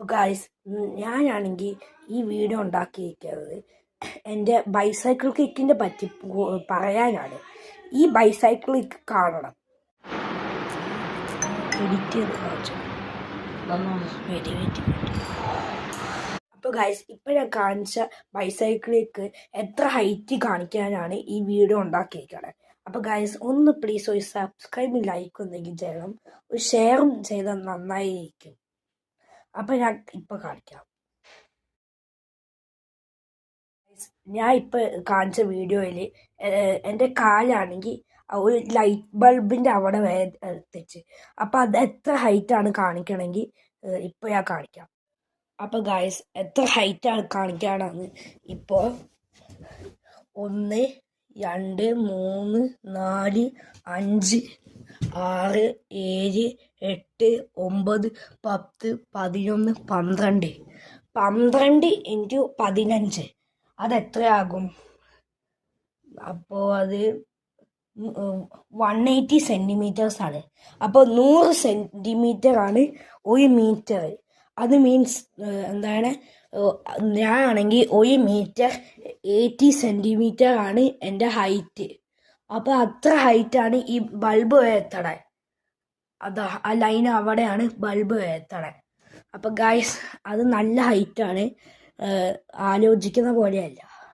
അപ്പോൾ ഗായ്സ് ഞാനാണെങ്കിൽ ഈ വീഡിയോ ഉണ്ടാക്കിയിരിക്കുന്നത് എൻ്റെ ബൈസൈക്കിൾ കിക്കിനെ പറ്റി പറയാനാണ്. ഈ ബൈസൈക്കിൾ കിക്ക് കാണണം. എഡിറ്റ് ചെയ്ത് കാണിച്ചു. അപ്പോൾ ഗായ്സ് ഇപ്പോൾ ഞാൻ കാണിച്ച ബൈസൈക്കിൾ കിക്ക് എത്ര ഹൈറ്റ് കാണിക്കാനാണ് ഈ വീഡിയോ ഉണ്ടാക്കിയിരിക്കുന്നത്. അപ്പോൾ ഗായ്സ് ഒന്ന് പ്ലീസ് ഒരു സബ്സ്ക്രൈബും ലൈക്കും എന്തെങ്കിലും ചെയ്യണം, ഒരു ഷെയറും ചെയ്താൽ നന്നായിരിക്കും. അപ്പം ഞാൻ ഇപ്പോൾ കാണിക്കാം. ഞാൻ ഇപ്പോൾ കാണിച്ച വീഡിയോയിൽ എൻ്റെ കാലാണെങ്കിൽ ഒരു ലൈറ്റ് ബൾബിൻ്റെ അവിടെ എത്തിച്ച്. അപ്പോൾ അത് എത്ര ഹൈറ്റാണ് കാണിക്കണമെങ്കിൽ ഇപ്പോൾ ഞാൻ കാണിക്കാം. അപ്പോൾ ഗായ്സ് എത്ര ഹൈറ്റാണ് കാണിക്കാനാണ് ഇപ്പോൾ 1 2 3 4 5 6 7 8 9 10 11 12 12 × 15 അതെത്രയാകും? അപ്പോൾ അത് 180 സെൻറ്റിമീറ്റേഴ്സാണ്. അപ്പോൾ 100 സെൻറ്റിമീറ്ററാണ് 1 മീറ്റർ. അത് മീൻസ് എന്താണ്, ഞാനാണെങ്കിൽ 1 മീറ്റർ 80 സെൻറ്റിമീറ്റർ ആണ് എൻ്റെ ഹൈറ്റ്. അപ്പോൾ അത്ര ഹൈറ്റാണ് ഈ ബൾബ് എത്തണേ. അത് ആ ലൈൻ അവിടെയാണ് ബൾബ് എത്തണേ. അപ്പോൾ ഗായ്സ് അത് നല്ല ഹൈറ്റാണ്, ആലോചിക്കുന്ന പോലെയല്ല.